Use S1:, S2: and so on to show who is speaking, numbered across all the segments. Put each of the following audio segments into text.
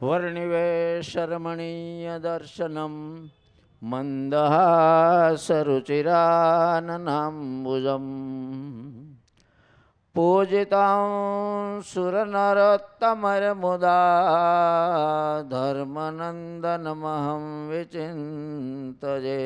S1: वर्णिवेशरमणीयदर्शनं मन्दहासरुचिराननाम्बुजम् पूजितां सुरनरोत्तमर्मुदा धर्मनन्दनमहं विचिन्तये।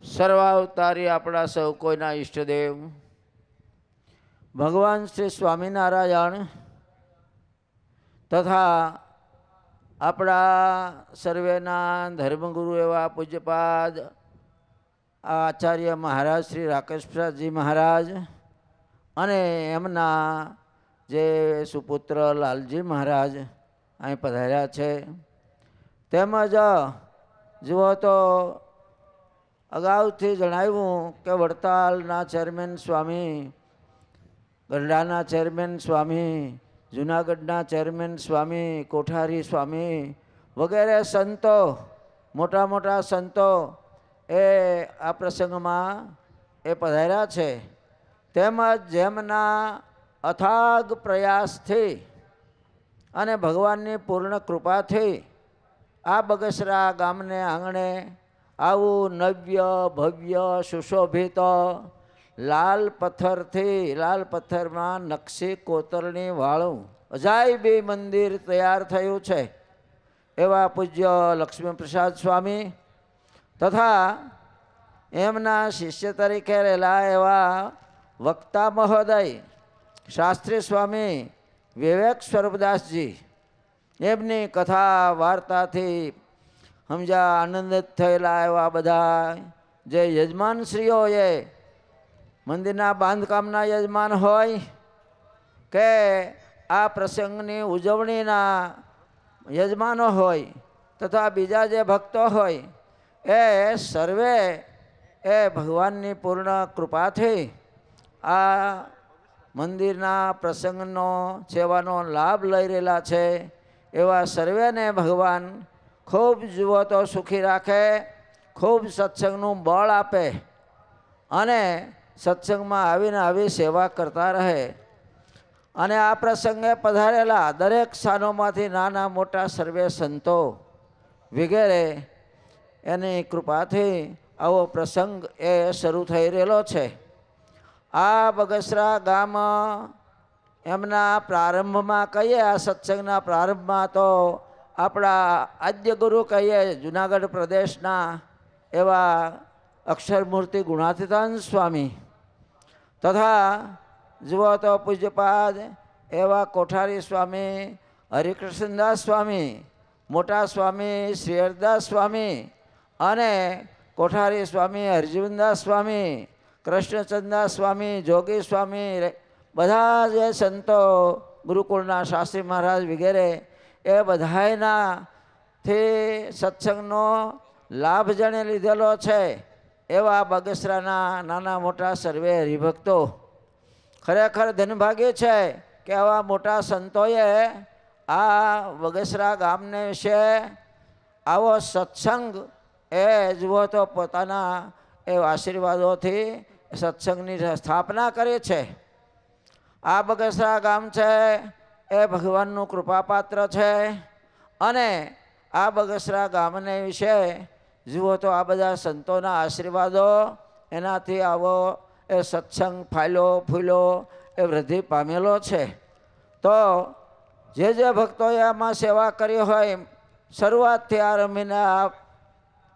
S1: સર્વાવતારી આપણા સૌ કોઈના ઈષ્ટદેવ ભગવાન શ્રી સ્વામિનારાયણ તથા આપણા સર્વેના ધર્મગુરુ એવા પૂજ્યપાદ આચાર્ય મહારાજ શ્રી રાકેશ પ્રસાદજી મહારાજ અને એમના જે સુપુત્ર લાલજી મહારાજ અહીં પધાર્યા છે, તેમજ જુઓ તો અગાઉથી જણાવ્યું કે વડતાલના ચેરમેન સ્વામી, ગઢડાના ચેરમેન સ્વામી, જૂનાગઢના ચેરમેન સ્વામી, કોઠારી સ્વામી વગેરે સંતો, મોટા મોટા સંતો એ આ પ્રસંગમાં એ પધાર્યા છે. તેમજ જેમના અથાગ પ્રયાસથી અને ભગવાનની પૂર્ણ કૃપાથી આ બગસરા ગામને આંગણે આવું નવ્ય ભવ્ય સુશોભિત લાલ પથ્થરમાં નકશી કોતરણી વાળું અજાયબી મંદિર તૈયાર થયું છે. એવા પૂજ્ય લક્ષ્મી પ્રસાદ સ્વામી તથા એમના શિષ્ય તરીકે રહેલા એવા વક્તા મહોદય શાસ્ત્રી સ્વામી વિવેક સ્વરૂપદાસજી, એમની કથા વાર્તાથી સમજા આનંદિત થયેલા એવા બધા જે યજમાનશ્રીઓએ મંદિરના બાંધકામના યજમાન હોય કે આ પ્રસંગની ઉજવણીના યજમાનો હોય તથા બીજા જે ભક્તો હોય એ સર્વે એ ભગવાનની પૂર્ણ કૃપાથી આ મંદિરના પ્રસંગનો સેવાનો લાભ લઈ રહેલા છે. એવા સર્વેને ભગવાન ખૂબ જુઓ તો સુખી રાખે, ખૂબ સત્સંગનું બળ આપે અને સત્સંગમાં આવીને આવી સેવા કરતા રહે. અને આ પ્રસંગે પધારેલા દરેક સ્થાનોમાંથી નાના મોટા સર્વે સંતો વગેરે એની કૃપાથી આવો પ્રસંગ એ શરૂ થઈ રહેલો છે. આ બગસરા ગામ એમના પ્રારંભમાં કહીએ, આ સત્સંગના પ્રારંભમાં તો આપણા આદ્ય ગુરુ કહીએ જૂનાગઢ પ્રદેશના એવા અક્ષરમૂર્તિ ગુણાતીતાન સ્વામી તથા જુઓ તો પૂજ્યપાદ એવા કોઠારી સ્વામી હરિકૃષ્ણદાસ સ્વામી, મોટા સ્વામી શ્રી હરદાસ સ્વામી અને કોઠારી સ્વામી હરજીવનદાસ સ્વામી, કૃષ્ણચંદાસ સ્વામી, જોગી સ્વામી, બધા જે સંતો ગુરુકુળના શાસ્ત્રી મહારાજ વગેરે એ બધાયનાથી સત્સંગનો લાભ જેણે લીધેલો છે. એવા બગસરાના નાના મોટા સર્વે હરિભક્તો ખરેખર ધનભાગ્ય છે કે આવા મોટા સંતોએ આ બગસરા ગામને વિશે આવો સત્સંગ એ જુઓ તો પોતાના એ આશીર્વાદોથી સત્સંગની સ્થાપના કરી છે. આ બગસરા ગામ છે એ ભગવાનનું કૃપાપાત્ર છે અને આ બગસરા ગામને વિશે જુઓ તો આ બધા સંતોના આશીર્વાદો એનાથી આવો એ સત્સંગ ફૂલો એ વૃદ્ધિ પામેલો છે. તો જે ભક્તોએ આમાં સેવા કરી હોય, શરૂઆતથી આરંભીને આ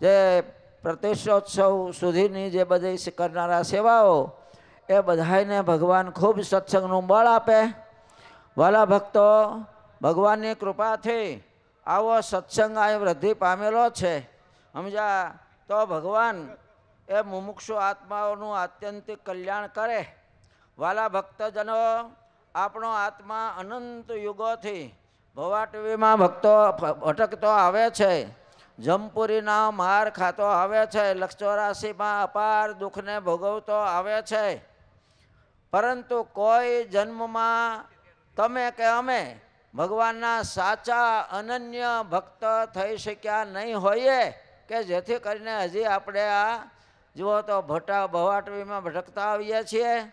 S1: જે પ્રતિષ્ઠોત્સવ સુધીની જે બધી કરનારા સેવાઓ એ બધાને ભગવાન ખૂબ સત્સંગનું બળ આપે. વાલા ભક્તો, ભગવાનની કૃપાથી આવો સત્સંગ આ વૃદ્ધિ પામેલો છે. સમજા તો ભગવાન એ મુમુક્ષુ આત્માઓનું આત્યંતિક કલ્યાણ કરે. વાલા ભક્તજનો, આપણો આત્મા અનંત યુગોથી ભવાટવીમાં ભક્તો ભટકતો આવે છે, જમપુરીના માર ખાતો આવે છે, 184માં અપાર દુઃખને ભોગવતો આવે છે. પરંતુ કોઈ જન્મમાં તમે કે અમે ભગવાનના સાચા અનન્ય ભક્ત થઈ શક્યા નહીં હોઈએ કે જેથી કરીને હજી આપણે આ જુઓ તો ભવાટવીમાં ભટકતા આવીએ છીએ.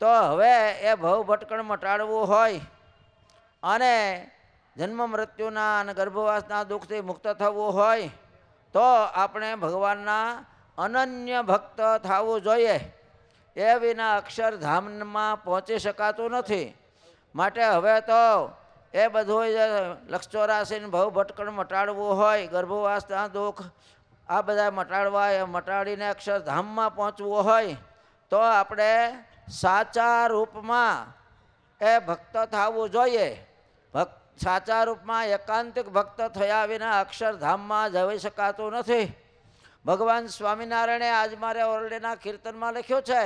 S1: તો હવે એ ભવ ભટકણ મટાડવું હોય અને જન્મ મૃત્યુના અને ગર્ભવાસના દુઃખથી મુક્ત થવું હોય તો આપણે ભગવાનના અનન્ય ભક્ત થવું જોઈએ. એ વિના અક્ષરધામમાં પહોંચી શકાતું નથી. માટે હવે તો એ બધું લક્ષ 84 ભવ ભટકણ મટાડવું હોય, ગર્ભવાસના દુઃખ આ બધા મટાડવા, એ મટાડીને અક્ષરધામમાં પહોંચવું હોય તો આપણે સાચા રૂપમાં એ ભક્ત થવું જોઈએ. સાચા રૂપમાં એકાંતિક ભક્ત થયા વિના અક્ષરધામમાં જઈ શકાતું નથી. ભગવાન સ્વામિનારાયણે આજ મારે ઓરડીના કીર્તનમાં લખ્યું છે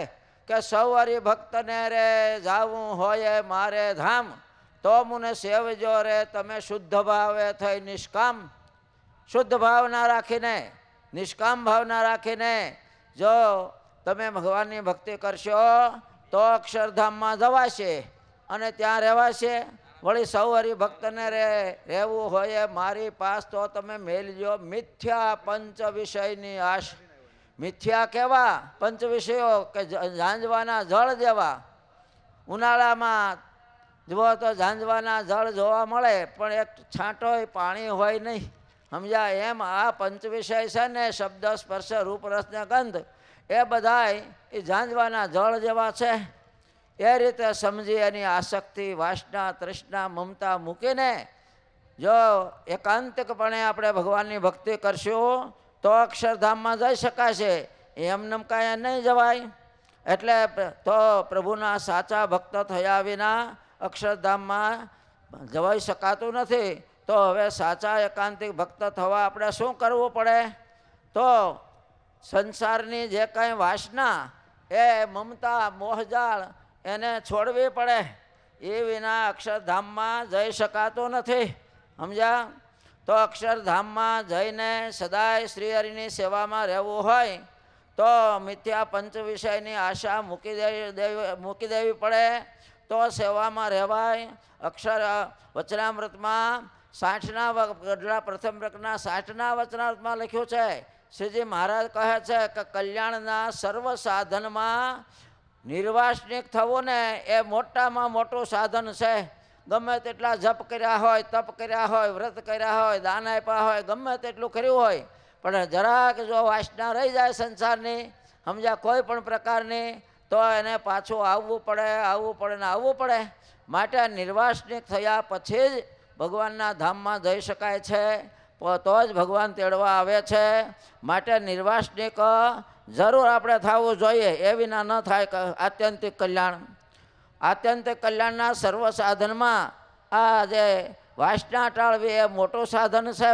S1: કે સૌ હરિભક્તને રે જાવું હોય મારે ધામ, તો મુને સેવજો રે તમે શુદ્ધ ભાવે થઈ નિષ્કામ. શુદ્ધ ભાવના રાખીને, નિષ્કામ ભાવના રાખીને જો તમે ભગવાનની ભક્તિ કરશો તો અક્ષરધામમાં જવાશે અને ત્યાં રહેવાશે. વળી સૌ હરિભક્તને રહેવું હોય મારી પાસ તો તમે મેલજો મિથ્યા પંચ વિષયની આશ. મિથ્યા કેવા પંચ વિષયો કે ઝાંઝવાના જળ જેવા. ઉનાળામાં જુઓ તો ઝાંઝવાના જળ જોવા મળે પણ એક છાંટોય પાણી હોય નહીં. સમજ્યા? એમ આ પંચ વિષય છે ને, શબ્દ સ્પર્શ રૂપ રસ ને ગંધ, એ બધાય એ ઝાંઝવાના જળ જેવા છે. એ રીતે સમજી એની આસક્તિ, વાસના, તૃષ્ણા, મમતા મૂકીને જો એકાંતિકપણે આપણે ભગવાનની ભક્તિ કરશું તો અક્ષરધામમાં જઈ શકાશે. એમનેમ કાંઈ નહીં જવાય. એટલે તો પ્રભુના સાચા ભક્ત થયા વિના અક્ષરધામમાં જવાઈ શકાતું નથી. તો હવે સાચા એકાંતિક ભક્ત થવા આપણે શું કરવું પડે? તો સંસારની જે કાંઈ વાસના, એ મમતા, મોહજાળ, એને છોડવી પડે. એ વિના અક્ષરધામમાં જઈ શકાતું નથી. સમજ્યા? તો અક્ષરધામમાં જઈને સદાય શ્રીહરિની સેવામાં રહેવું હોય તો મિથ્યા પંચ વિષયની આશા મૂકી દેવી પડે તો સેવામાં રહેવાય. અક્ષર વચનામૃતમાં 60ના ગઢડા પ્રથમ પ્રકરના 60ના વચનામૃતમાં લખ્યું છે. શ્રીજી મહારાજ કહે છે કે કલ્યાણના સર્વ સાધનમાં નિર્વાસનિક થવું ને એ મોટામાં મોટું સાધન છે. ગમે તેટલા જપ કર્યા હોય, તપ કર્યા હોય, વ્રત કર્યા હોય, દાન આપ્યા હોય, ગમે તેટલું કર્યું હોય, પણ જરાક જો વાસના રહી જાય સંસારની, સમજ્યા, કોઈ પણ પ્રકારની, તો એને પાછું આવવું પડે ને આવવું પડે. માટે નિર્વાસનિક થયા પછી જ ભગવાનના ધામમાં જઈ શકાય છે. તો જ ભગવાન તેડવા આવે છે. માટે નિર્વાસનિક જરૂર આપણે થવું જોઈએ. એ વિના ન થાય આત્યંતિક કલ્યાણ. આત્યંતિક કલ્યાણના સર્વ સાધનમાં આ જે વાસના ટાળવી એ મોટું સાધન છે.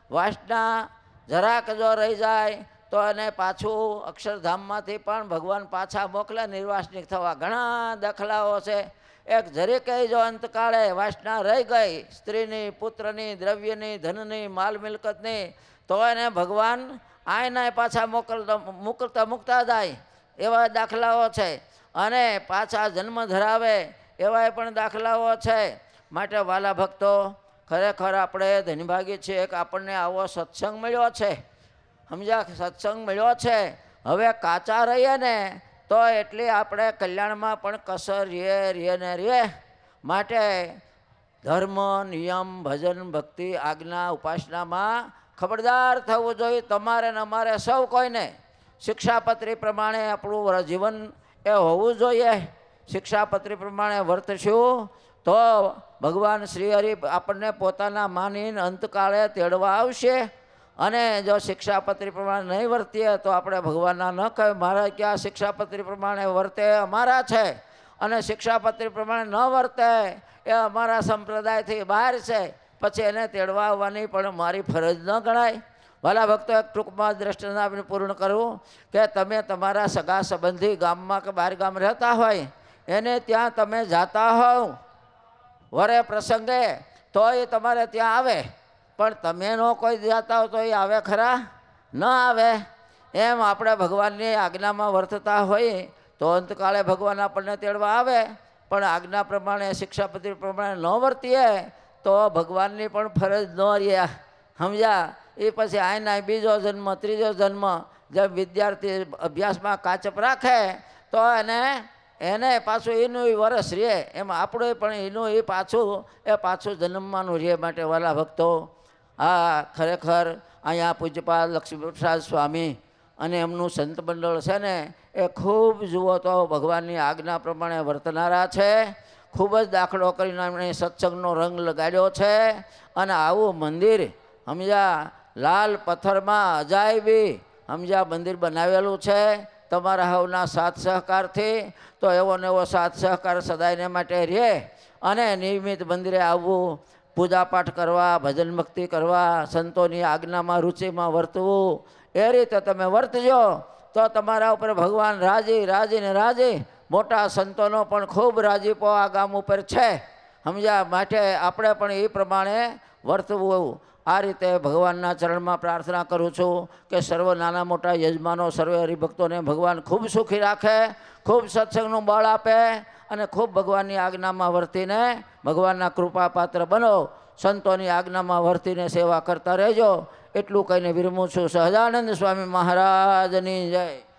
S1: વાસના જરાક જો રહી જાય તો એને પાછું અક્ષરધામમાંથી પણ ભગવાન પાછા મોકલે નિર્વાસનિક થવા. ઘણા દાખલાઓ છે. એક જરીકે જો અંતકાળે વાસના રહી ગઈ, સ્ત્રીની, પુત્રની, દ્રવ્યની, ધનની, માલ મિલકતની, તો એને ભગવાન આયના પાછા મૂકતા જાય. એવા દાખલાઓ છે. અને પાછા જન્મ ધરાવે એવા પણ દાખલાઓ છે. માટે વાલા ભક્તો, ખરેખર આપણે ધન્યભાગી છીએ કે આપણને આવો સત્સંગ મળ્યો છે. સમજ્યા? સત્સંગ મળ્યો છે. હવે કાચા રહીએ ને તો એટલી આપણે કલ્યાણમાં પણ કસર રે. માટે ધર્મ, નિયમ, ભજન, ભક્તિ, આજ્ઞા, ઉપાસનામાં ખબરદાર થવું જોઈએ. તમારે ને અમારે સૌ કોઈને શિક્ષાપત્રી પ્રમાણે આપણું જીવન એ હોવું જોઈએ. શિક્ષાપત્રી પ્રમાણે વર્તશું તો ભગવાન શ્રીહરિ આપણને પોતાના માનીને અંતકાળે તેડવા આવશે. અને જો શિક્ષાપત્રી પ્રમાણે નહીં વર્તીએ તો આપણે ભગવાનના ન કહે મારા ક્યાં શિક્ષાપત્રી પ્રમાણે વર્તે અમારા છે, અને શિક્ષાપત્રી પ્રમાણે ન વર્તે એ અમારા સંપ્રદાયથી બહાર છે, પછી એને તેડવા આવવાની પણ મારી ફરજ ન ગણાય. વાલા ભક્તો, એક ટૂંકમાં દ્રષ્ટાંત આપીને પૂર્ણ કરું કે તમે તમારા સગા સંબંધી ગામમાં કે બહાર ગામ રહેતા હોય, એને ત્યાં તમે જાતા હોવ વરે પ્રસંગે, તો એ તમારે ત્યાં આવે. પણ તમે નો કોઈ જાતા હો તો એ આવે ખરા? ન આવે. એમ આપણે ભગવાનની આજ્ઞામાં વર્તતા હોઈએ તો અંતકાળે ભગવાન આપણને તેડવા આવે. પણ આજ્ઞા પ્રમાણે, શિક્ષાપત્રી પ્રમાણે ન વર્તીએ તો ભગવાનની પણ ફરજ ન રહ્યા. સમજ્યા? એ પછી આના બીજો જન્મ, ત્રીજો જન્મ, જેમ વિદ્યાર્થી અભ્યાસમાં કાચપ રાખે તો એને એને પાછું એનું વરસ રહે, એમાં આપણો પણ એનું એ પાછું જન્મવાનું રહે. માટે વાલા ભક્તો, આ ખરેખર અહીંયા પૂજ્યપાદ લક્ષ્મીપ્રસાદ સ્વામી અને એમનું સંત મંડળ છે ને, એ ખૂબ જુઓ તો ભગવાનની આજ્ઞા પ્રમાણે વર્તનારા છે. ખૂબ જ દાખલો કરીને એમણે સત્સંગનો રંગ લગાડ્યો છે. અને આવું મંદિર સમજ્યા, લાલ પથ્થરમાં અજાયબી સમજ્યા મંદિર બનાવેલું છે તમારા હવના સાથ સહકારથી. તો એવો ને એવો સાથ સહકાર સદાયને માટે રહે. અને નિયમિત મંદિરે આવવું, પૂજાપાઠ કરવા, ભજન ભક્તિ કરવા, સંતોની આજ્ઞામાં રુચિમાં વર્તવું, એ રીતે તમે વર્તજો તો તમારા ઉપર ભગવાન રાજી. મોટા સંતોનો પણ ખૂબ રાજીપો આ ગામ ઉપર છે સમજ્યા. માટે આપણે પણ એ પ્રમાણે વર્તવું. આ રીતે ભગવાનના ચરણમાં પ્રાર્થના કરું છું કે સર્વ નાના મોટા યજમાનો, સર્વે હરિભક્તોને ભગવાન ખૂબ સુખી રાખે, ખૂબ સત્સંગનું બળ આપે અને ખૂબ ભગવાનની આજ્ઞામાં વર્તીને ભગવાનના કૃપાપાત્ર બનો. સંતોની આજ્ઞામાં વર્તીને સેવા કરતા રહેજો. એટલું કહીને વિરમું છું. સહજાનંદ સ્વામી મહારાજની જય.